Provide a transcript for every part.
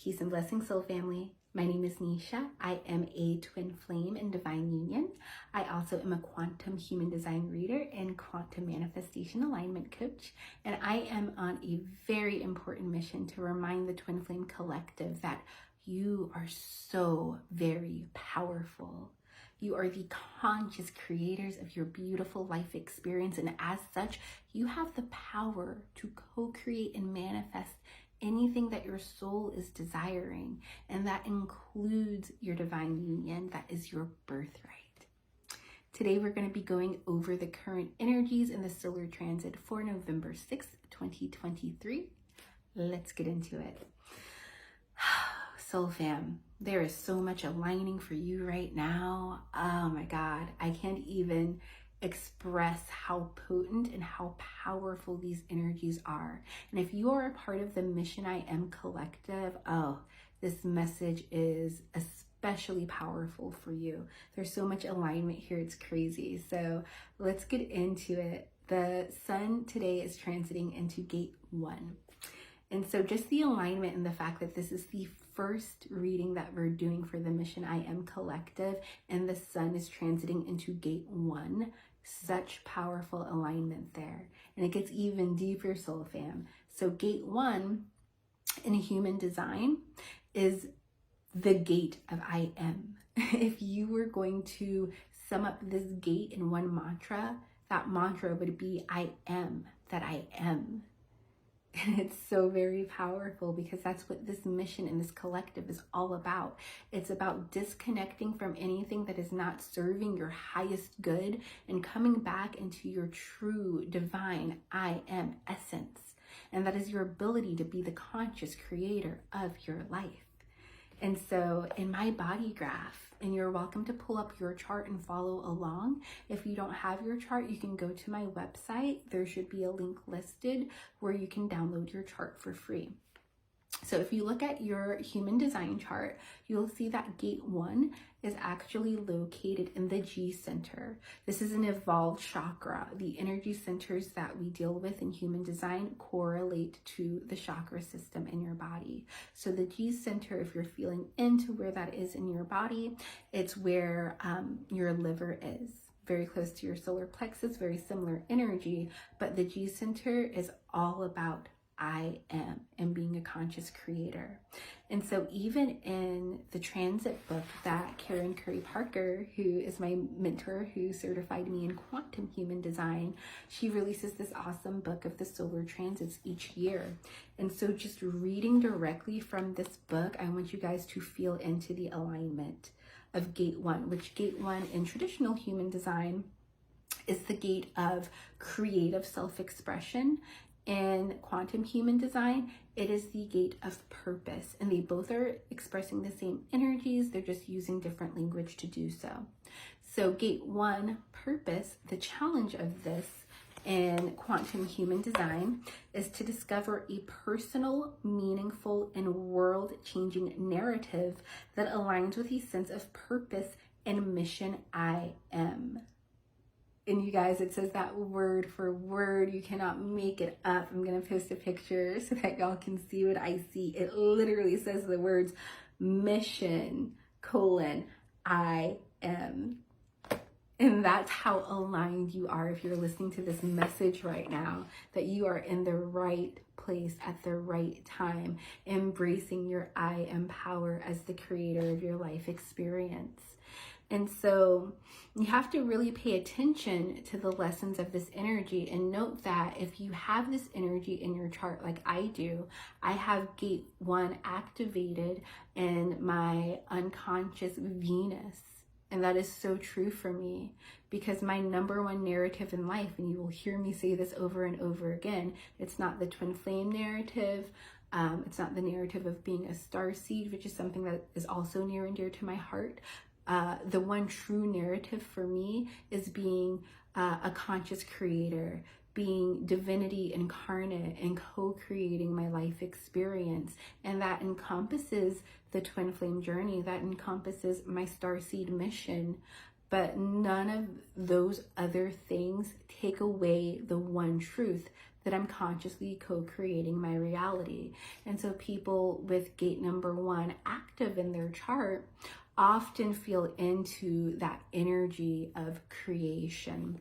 Peace and blessings, soul family. My name is Nisha. I am a twin flame in divine union. I also am a quantum human design reader and quantum manifestation alignment coach. And I am on a very important mission to remind the twin flame collective that you are so very powerful. You are the conscious creators of your beautiful life experience. And as such, you have the power to co-create and manifest anything that your soul is desiring, and that includes your divine union, that is your birthright. Today we're going to be going over the current energies in the solar transit for November 6th, 2023. Let's get into it. Soul fam, there is so much aligning for you right now. Oh my God, I can't even express how potent and how powerful these energies are. And if you are a part of the Mission I Am collective, this message is especially powerful for you. There's so much alignment here, it's crazy. So let's get into it. The sun today is transiting into gate 1. And so just the alignment and the fact that this is the first reading that we're doing for the Mission I Am collective, and the sun is transiting into gate 1, such powerful alignment there. And it gets even deeper, soul fam. So gate 1 in human design is the gate of I am. If you were going to sum up this gate in one mantra, that mantra would be I am that I am. And it's so very powerful because that's what this mission and this collective is all about. It's about disconnecting from anything that is not serving your highest good and coming back into your true divine I am essence. And that is your ability to be the conscious creator of your life. And so in my body graph, and you're welcome to pull up your chart and follow along. If you don't have your chart, you can go to my website. There should be a link listed where you can download your chart for free. So if you look at your human design chart, you'll see that gate 1 is actually located in the G center. This is an evolved chakra. The energy centers that we deal with in human design correlate to the chakra system in your body. So the G center, if you're feeling into where that is in your body, it's where your liver is. Very close to your solar plexus, very similar energy, but the G center is all about I am and being a conscious creator. And so even in the transit book that Karen Curry Parker, who is my mentor, who certified me in quantum human design, she releases this awesome book of the solar transits each year. And so just reading directly from this book, I want you guys to feel into the alignment of gate 1, which gate 1 in traditional human design is the gate of creative self-expression. In quantum human design, it is the gate of purpose, and they both are expressing the same energies. They're just using different language to do so. So gate 1, purpose, the challenge of this in quantum human design is to discover a personal, meaningful, and world-changing narrative that aligns with a sense of purpose and mission I am. And you guys, it says that word for word. You cannot make it up. I'm going to post a picture so that y'all can see what I see. It literally says the words mission, I am. And that's how aligned you are if you're listening to this message right now, that you are in the right place at the right time, embracing your I am power as the creator of your life experience. And so you have to really pay attention to the lessons of this energy, and note that if you have this energy in your chart like I do, I have gate 1 activated in my unconscious Venus. And that is so true for me, because my number 1 narrative in life, and you will hear me say this over and over again, it's not the twin flame narrative. It's not the narrative of being a starseed, which is something that is also near and dear to my heart. The one true narrative for me is being a conscious creator, being divinity incarnate and co-creating my life experience. And that encompasses the twin flame journey, that encompasses my starseed mission. But none of those other things take away the one truth that I'm consciously co-creating my reality. And so people with gate number 1 active in their chart often feel into that energy of creation.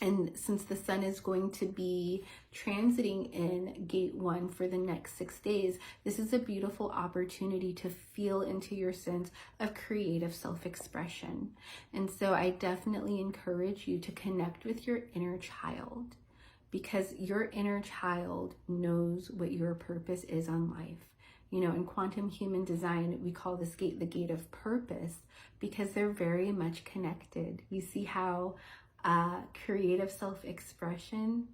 And since the sun is going to be transiting in gate 1 for the next 6 days, this is a beautiful opportunity to feel into your sense of creative self-expression. And so I definitely encourage you to connect with your inner child, because your inner child knows what your purpose is on life. You know, in quantum human design, we call this gate the gate of purpose, because they're very much connected. You see how creative self-expression,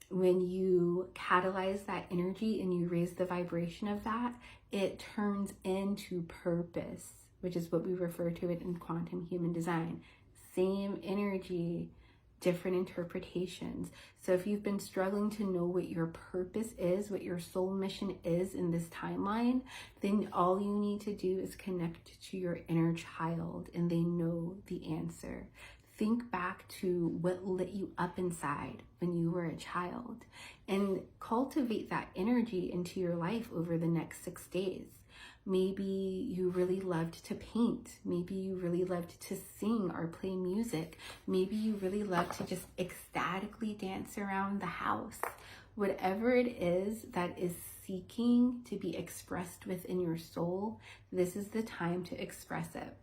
when you catalyze that energy and you raise the vibration of that, it turns into purpose, which is what we refer to it in quantum human design. Same energy, different interpretations. So if you've been struggling to know what your purpose is, what your soul mission is in this timeline, then all you need to do is connect to your inner child, and they know the answer. Think back to what lit you up inside when you were a child, and cultivate that energy into your life over the next 6 days. Maybe you really loved to paint. Maybe you really loved to sing or play music. Maybe you really loved to just ecstatically dance around the house. Whatever it is that is seeking to be expressed within your soul, this is the time to express it.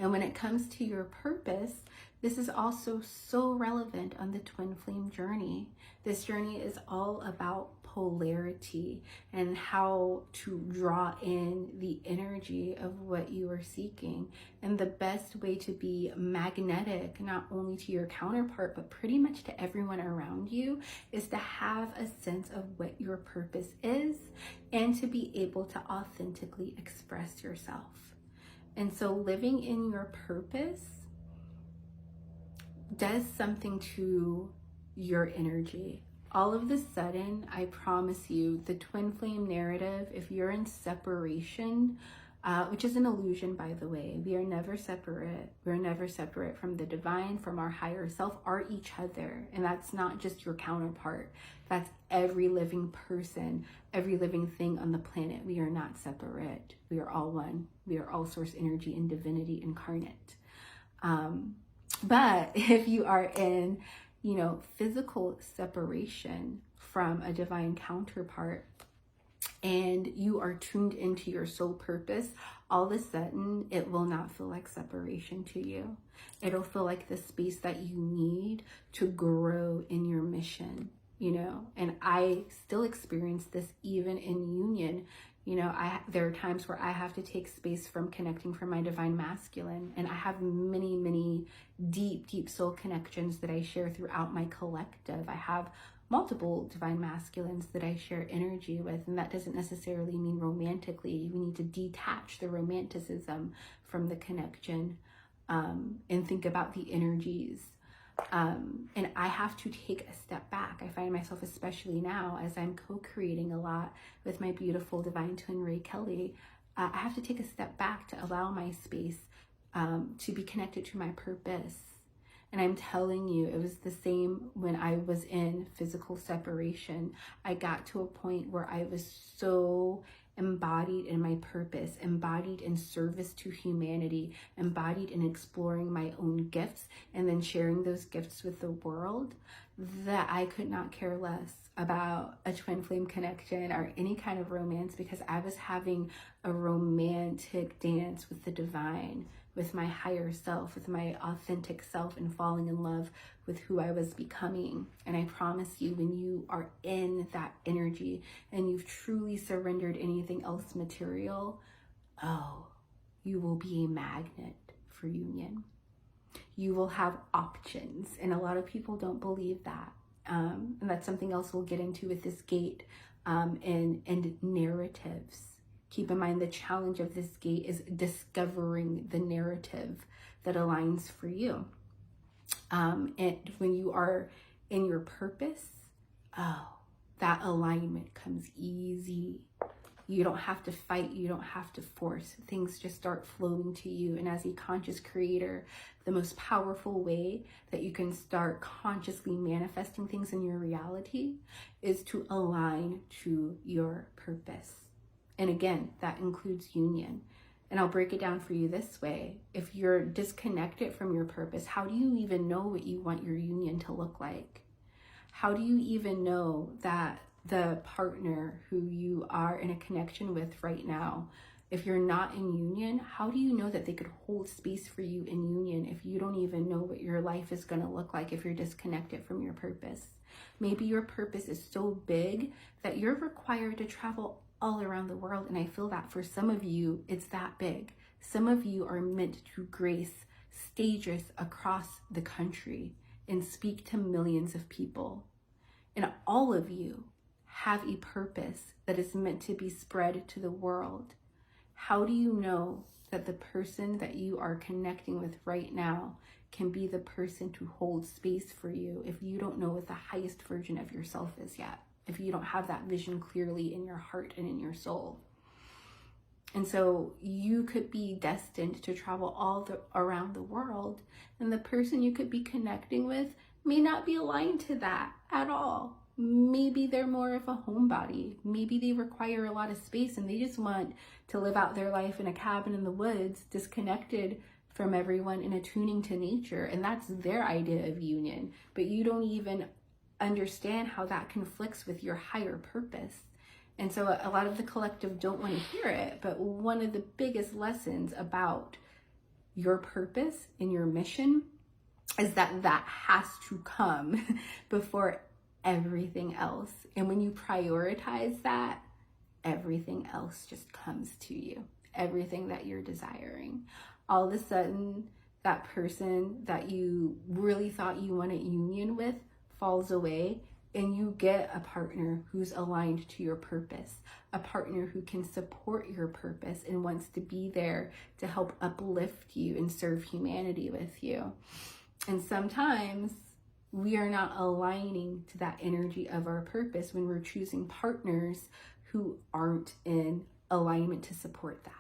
And when it comes to your purpose, this is also so relevant on the twin flame journey. This journey is all about polarity and how to draw in the energy of what you are seeking. And the best way to be magnetic, not only to your counterpart, but pretty much to everyone around you, is to have a sense of what your purpose is and to be able to authentically express yourself. And so living in your purpose does something to your energy. All of a sudden, I promise you, the twin flame narrative, if you're in separation, which is an illusion, by the way, we are never separate. We're never separate from the divine, from our higher self, or each other. And that's not just your counterpart. That's every living person, every living thing on the planet. We are not separate. We are all one. We are all source energy and divinity incarnate. But if you are in, physical separation from a divine counterpart, and you are tuned into your soul purpose, all of a sudden it will not feel like separation to you. It'll feel like the space that you need to grow in your mission, and I still experience this even in union. There are times where I have to take space from connecting from my divine masculine, and I have many, many deep soul connections that I share throughout my collective. I have multiple divine masculines that I share energy with, and that doesn't necessarily mean romantically. We need to detach the romanticism from the connection, and think about the energies. And I have to take a step back. I find myself, especially now, as I'm co-creating a lot with my beautiful divine twin Ray Kelly, I have to take a step back to allow my space to be connected to my purpose. And I'm telling you, it was the same when I was in physical separation. I got to a point where I was so embodied in my purpose, embodied in service to humanity, embodied in exploring my own gifts and then sharing those gifts with the world, that I could not care less about a twin flame connection or any kind of romance, because I was having a romantic dance with the divine, with my higher self, with my authentic self, and falling in love with who I was becoming. And I promise you, when you are in that energy and you've truly surrendered anything else material, you will be a magnet for union. You will have options, and a lot of people don't believe that. And that's something else we'll get into with this gate, and narratives. Keep in mind, the challenge of this gate is discovering the narrative that aligns for you. And when you are in your purpose, that alignment comes easy. You don't have to fight. You don't have to force. Things just start flowing to you. And as a conscious creator, the most powerful way that you can start consciously manifesting things in your reality is to align to your purpose. And again, that includes union. And I'll break it down for you this way. If you're disconnected from your purpose, how do you even know what you want your union to look like? How do you even know that the partner who you are in a connection with right now, if you're not in union, how do you know that they could hold space for you in union if you don't even know what your life is going to look like if you're disconnected from your purpose? Maybe your purpose is so big that you're required to travel all around the world. And I feel that for some of you, it's that big. Some of you are meant to grace stages across the country and speak to millions of people. And all of you have a purpose that is meant to be spread to the world. How do you know that the person that you are connecting with right now can be the person to hold space for you if you don't know what the highest version of yourself is yet? If you don't have that vision clearly in your heart and in your soul? And so you could be destined to travel around the world, and the person you could be connecting with may not be aligned to that at all. Maybe they're more of a homebody. Maybe they require a lot of space and they just want to live out their life in a cabin in the woods, disconnected from everyone and attuning to nature. And that's their idea of union. But you don't even understand how that conflicts with your higher purpose. And so a lot of the collective don't want to hear it, but one of the biggest lessons about your purpose and your mission is that that has to come before everything else. And when you prioritize that, everything else just comes to you. Everything that you're desiring. All of a sudden, that person that you really thought you wanted union with falls away, and you get a partner who's aligned to your purpose, a partner who can support your purpose and wants to be there to help uplift you and serve humanity with you. And sometimes we are not aligning to that energy of our purpose when we're choosing partners who aren't in alignment to support that.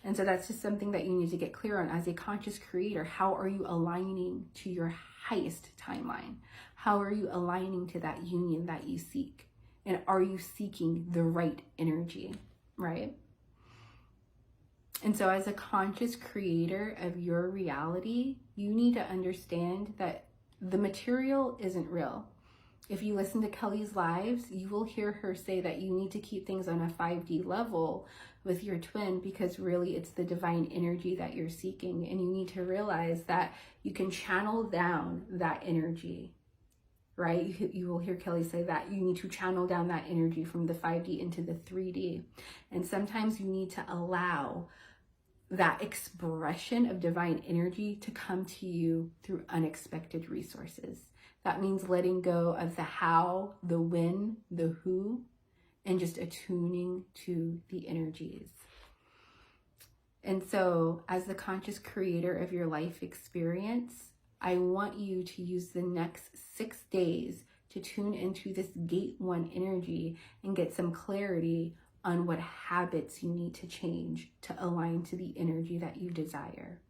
And so that's just something that you need to get clear on as a conscious creator. How are you aligning to your highest timeline? How are you aligning to that union that you seek? And are you seeking the right energy, right? And so as a conscious creator of your reality, you need to understand that the material isn't real. If you listen to Kelly's lives, you will hear her say that you need to keep things on a 5D level with your twin, because really it's the divine energy that you're seeking. And you need to realize that you can channel down that energy, right? You will hear Kelly say that you need to channel down that energy from the 5D into the 3D. And sometimes you need to allow that expression of divine energy to come to you through unexpected resources. That means letting go of the how, the when, the who, and just attuning to the energies. And so as the conscious creator of your life experience, I want you to use the next 6 days to tune into this gate 1 energy and get some clarity on what habits you need to change to align to the energy that you desire.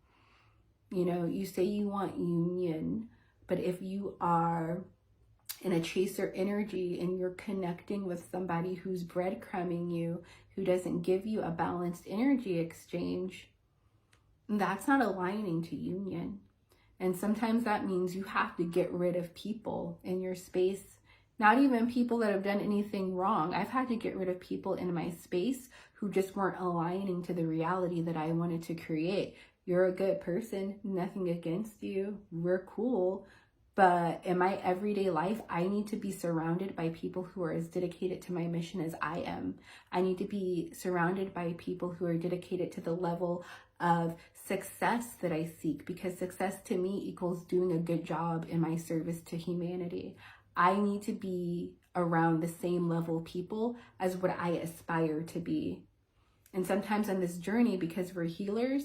You know, you say you want union, but if you are in a chaser energy and you're connecting with somebody who's breadcrumbing you, who doesn't give you a balanced energy exchange, that's not aligning to union. And sometimes that means you have to get rid of people in your space, not even people that have done anything wrong. I've had to get rid of people in my space who just weren't aligning to the reality that I wanted to create. You're a good person, nothing against you, we're cool. But in my everyday life, I need to be surrounded by people who are as dedicated to my mission as I am. I need to be surrounded by people who are dedicated to the level of success that I seek, because success to me equals doing a good job in my service to humanity. I need to be around the same level people as what I aspire to be. And sometimes on this journey, because we're healers,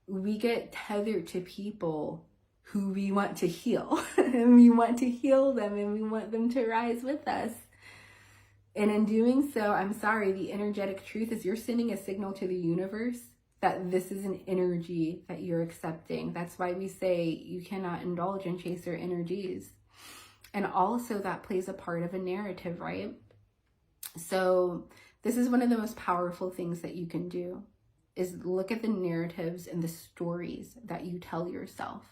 we get tethered to people who we want to heal. And we want to heal them and we want them to rise with us. And in doing so, I'm sorry, the energetic truth is you're sending a signal to the universe that this is an energy that you're accepting. That's why we say you cannot indulge in chaser energies. And also that plays a part of a narrative, right? So this is one of the most powerful things that you can do, is look at the narratives and the stories that you tell yourself.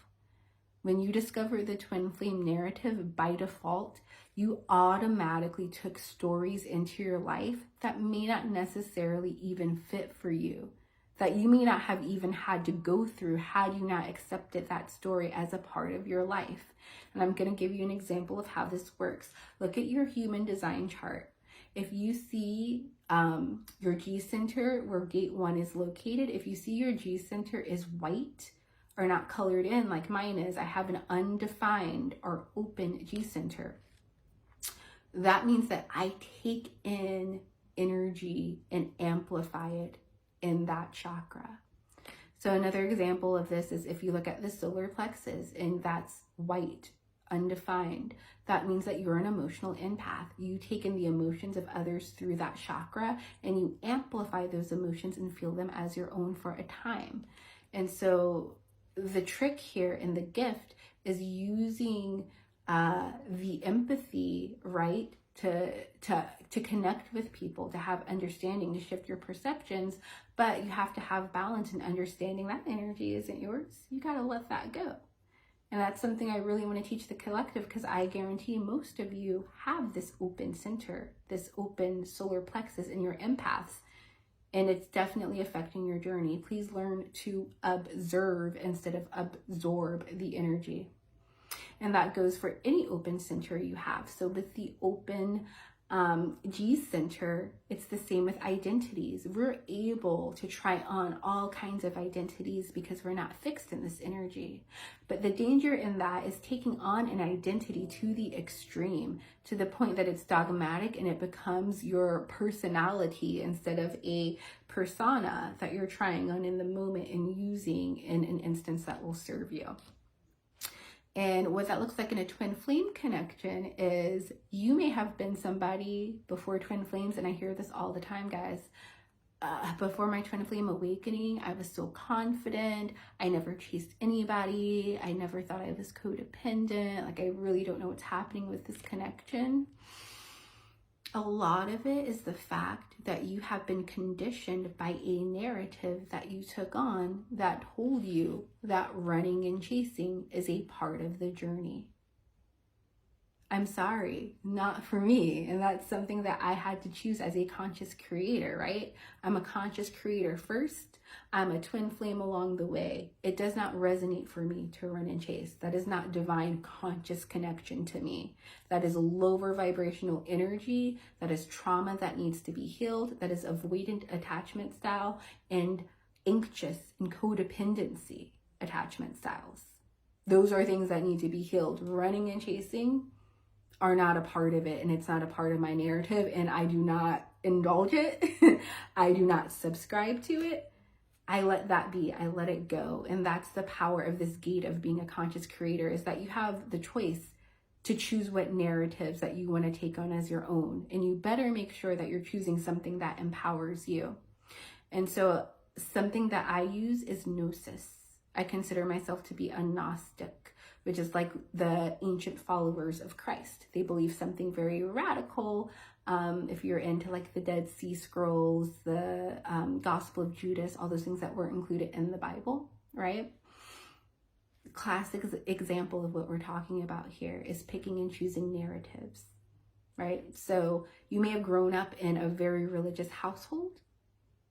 When you discover the twin flame narrative, by default, you automatically took stories into your life that may not necessarily even fit for you, that you may not have even had to go through had you not accepted that story as a part of your life. And I'm going to give you an example of how this works. Look at your human design chart. If you see your G center where gate 1 is located, if you see your G center is white or not colored in like mine is, I have an undefined or open G center. That means that I take in energy and amplify it in that chakra. So another example of this is if you look at the solar plexus and that's white, undefined, that means that you're an emotional empath. You take in the emotions of others through that chakra and you amplify those emotions and feel them as your own for a time. And so the trick here and the gift is using the empathy, right, to connect with people, to have understanding, to shift your perceptions, but you have to have balance and understanding that energy isn't yours. You got to let that go. And that's something I really want to teach the collective, because I guarantee most of you have this open center, this open solar plexus in your empaths, and it's definitely affecting your journey. Please learn to observe instead of absorb the energy. And that goes for any open center you have. So with the open G center, it's the same with identities. We're able to try on all kinds of identities because we're not fixed in this energy. But the danger in that is taking on an identity to the extreme, to the point that it's dogmatic and it becomes your personality instead of a persona that you're trying on in the moment and using in an instance that will serve you. And what that looks like in a twin flame connection is you may have been somebody before twin flames, and I hear this all the time, guys. Before my twin flame awakening, I was so confident. I never chased anybody. I never thought I was codependent. Like, I really don't know what's happening with this connection. A lot of it is the fact that you have been conditioned by a narrative that you took on that told you that running and chasing is a part of the journey. I'm sorry, not for me. And that's something that I had to choose as a conscious creator, right? I'm a conscious creator first. I'm a twin flame along the way. It does not resonate for me to run and chase. That is not divine conscious connection to me. That is lower vibrational energy. That is trauma that needs to be healed. That is avoidant attachment style and anxious and codependency attachment styles. Those are things that need to be healed. Running and chasing are not a part of it, and it's not a part of my narrative, and I do not indulge it. I do not subscribe to it. I let that be. I let it go. And that's the power of this gate of being a conscious creator, is that you have the choice to choose what narratives that you want to take on as your own. And you better make sure that you're choosing something that empowers you. And so something that I use is gnosis. I consider myself to be a Gnostic, which is like the ancient followers of Christ. They believe something very radical. If you're into like the Dead Sea Scrolls, the Gospel of Judas, all those things that weren't included in the Bible, right? Classic example of what we're talking about here is picking and choosing narratives, right? So you may have grown up in a very religious household,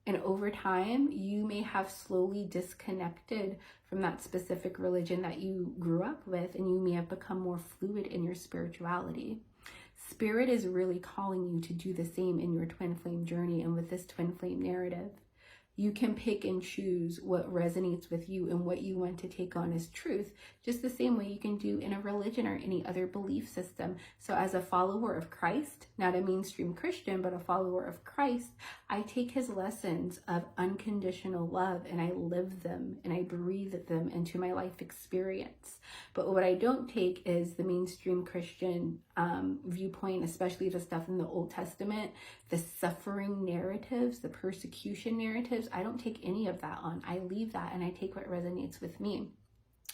and over time, you may have slowly disconnected from that specific religion that you grew up with, and you may have become more fluid in your spirituality. Spirit is really calling you to do the same in your twin flame journey and with this twin flame narrative. You can pick and choose what resonates with you and what you want to take on as truth, just the same way you can do in a religion or any other belief system. So as a follower of Christ, not a mainstream Christian, but a follower of Christ, I take his lessons of unconditional love and I live them and I breathe them into my life experience. But what I don't take is the mainstream Christian viewpoint, especially the stuff in the Old Testament, the suffering narratives, the persecution narratives. I don't take any of that on. I leave that and I take what resonates with me.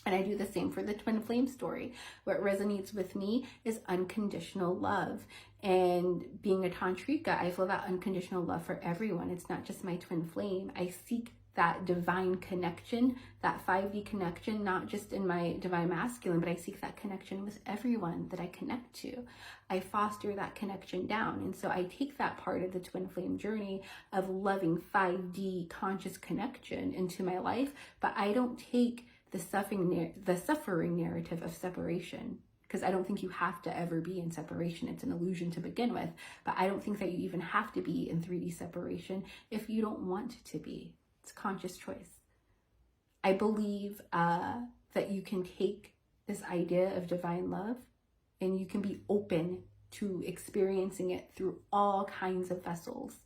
And I do the same for the twin flame story. What resonates with me is unconditional love. And being a tantrika, I feel that unconditional love for everyone. It's not just my twin flame. I seek that divine connection, that 5D connection, not just in my divine masculine, but I seek that connection with everyone that I connect to. I foster that connection down. And so I take that part of the twin flame journey of loving 5D conscious connection into my life, but I don't take the suffering narrative of separation, because I don't think you have to ever be in separation. It's an illusion to begin with, but I don't think that you even have to be in 3D separation if you don't want to be. It's a conscious choice. I believe that you can take this idea of divine love and you can be open to experiencing it through all kinds of vessels.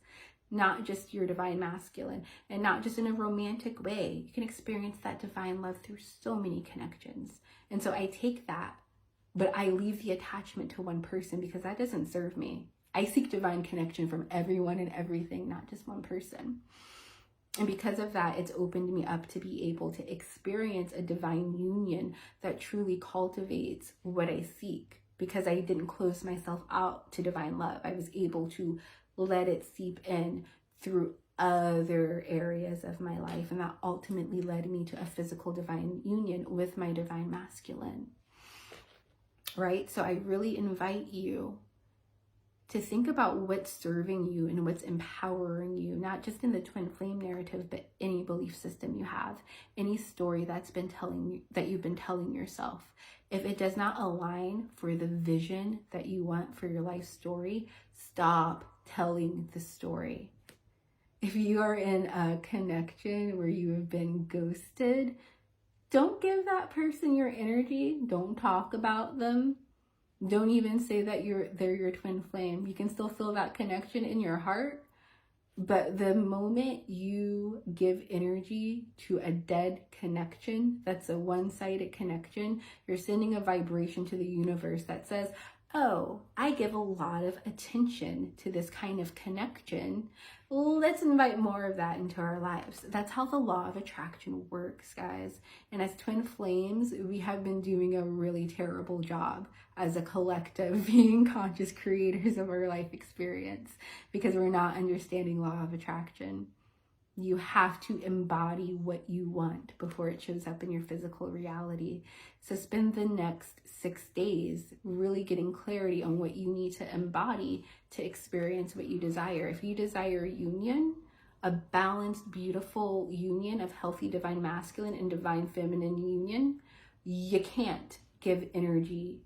Not just your divine masculine, and not just in a romantic way. You can experience that divine love through so many connections. And so I take that, but I leave the attachment to one person because that doesn't serve me. I seek divine connection from everyone and everything, not just one person. And because of that, it's opened me up to be able to experience a divine union that truly cultivates what I seek, because I didn't close myself out to divine love. I was able to let it seep in through other areas of my life. And that ultimately led me to a physical divine union with my divine masculine. Right? So I really invite you to think about what's serving you and what's empowering you, not just in the twin flame narrative, but any belief system you have, any story that you've been telling yourself. If it does not align for the vision that you want for your life story, stop telling the story. If you are in a connection where you have been ghosted, don't give that person your energy. Don't talk about them. Don't even say that they're your twin flame. You can still feel that connection in your heart, but the moment you give energy to a dead connection, that's a one-sided connection, you're sending a vibration to the universe that says, oh, I give a lot of attention to this kind of connection. Let's invite more of that into our lives. That's how the law of attraction works, guys. And as twin flames, we have been doing a really terrible job as a collective being conscious creators of our life experience because we're not understanding law of attraction. You have to embody what you want before it shows up in your physical reality. So spend the next 6 days really getting clarity on what you need to embody to experience what you desire. If you desire union, a balanced, beautiful union of healthy divine masculine and divine feminine union, you can't give energy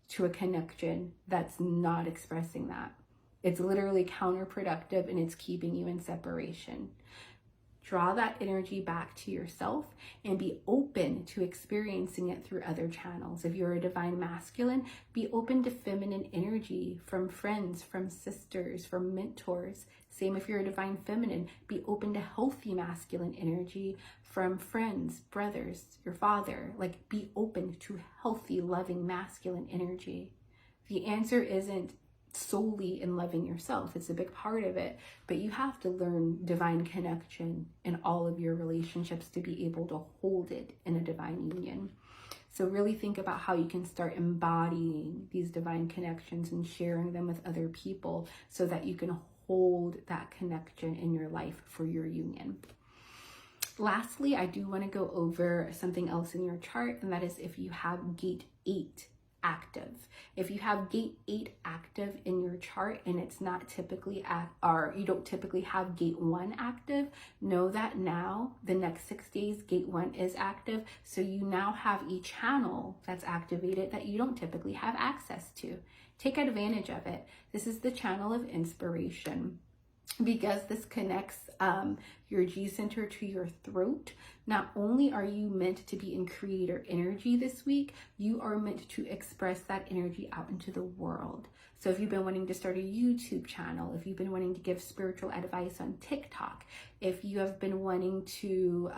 to a connection that's not expressing that. It's literally counterproductive and it's keeping you in separation. Draw that energy back to yourself and be open to experiencing it through other channels. If you're a divine masculine, be open to feminine energy from friends, from sisters, from mentors. Same if you're a divine feminine, be open to healthy masculine energy from friends, brothers, your father. Like, be open to healthy, loving masculine energy. The answer isn't solely in loving yourself. It's a big part of it, but you have to learn divine connection in all of your relationships to be able to hold it in a divine union. So really think about how you can start embodying these divine connections and sharing them with other people so that you can hold that connection in your life for your union. Lastly, I do want to go over something else in your chart, and that is if you have gate 8 active. If you have gate 8 active in your chart and it's not typically you don't typically have gate 1 active, know that now the next 6 days gate 1 is active, so you now have a channel that's activated that you don't typically have access to. Take advantage of it. This is the channel of inspiration. because this connects your G center to your throat. Not only are you meant to be in creator energy this week, you are meant to express that energy out into the world. So if you've been wanting to start a YouTube channel, if you've been wanting to give spiritual advice on TikTok, if you have been wanting to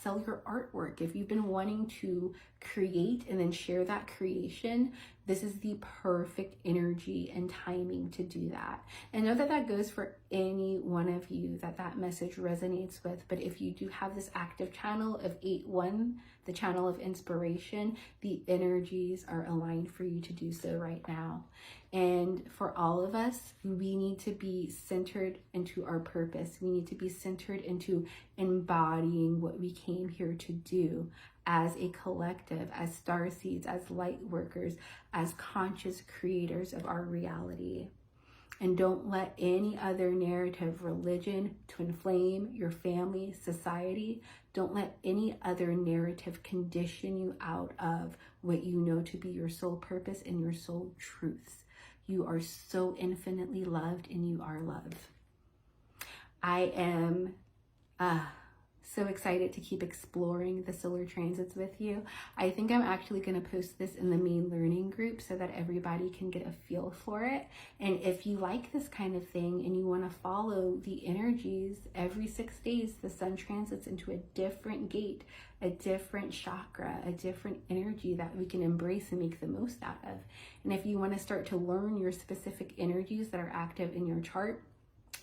sell your artwork, if you've been wanting to create and then share that creation, this is the perfect energy and timing to do that. And know that that goes for any one of you that message resonates with. But if you do have this active channel of 8-1, the channel of inspiration, the energies are aligned for you to do so right now. And for all of us, we need to be centered into our purpose. We need to be centered into embodying what we came here to do as a collective, as star seeds, as light workers, as conscious creators of our reality. And don't let any other narrative, religion, twin flame, your family, society, don't let any other narrative condition you out of what you know to be your soul purpose and your soul truths. You are so infinitely loved and you are love. I am so excited to keep exploring the solar transits with you. I think I'm actually going to post this in the main learning group so that everybody can get a feel for it. And if you like this kind of thing and you want to follow the energies, every 6 days the sun transits into a different gate, a different chakra, a different energy that we can embrace and make the most out of. And if you want to start to learn your specific energies that are active in your chart,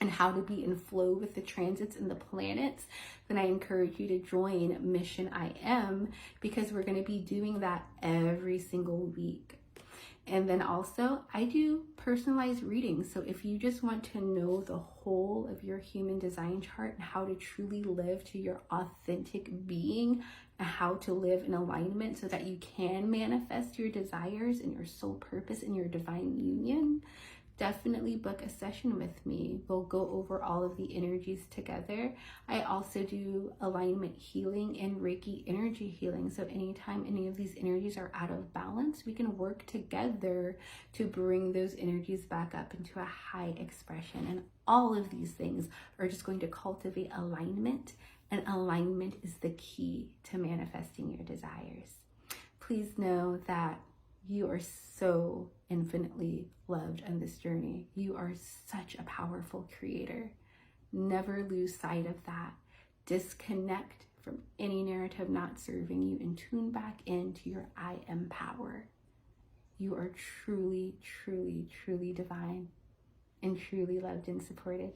and how to be in flow with the transits and the planets, then I encourage you to join Mission I Am, because we're going to be doing that every single week. And then also I do personalized readings. So if you just want to know the whole of your human design chart and how to truly live to your authentic being and how to live in alignment so that you can manifest your desires and your soul purpose and your divine union, definitely book a session with me. We'll go over all of the energies together. I also do alignment healing and Reiki energy healing. So anytime any of these energies are out of balance, we can work together to bring those energies back up into a high expression. And all of these things are just going to cultivate alignment, and alignment is the key to manifesting your desires. Please know that you are so infinitely loved on this journey. You are such a powerful creator. Never lose sight of that. Disconnect from any narrative not serving you and tune back into your I am power. You are truly, truly, truly divine and truly loved and supported.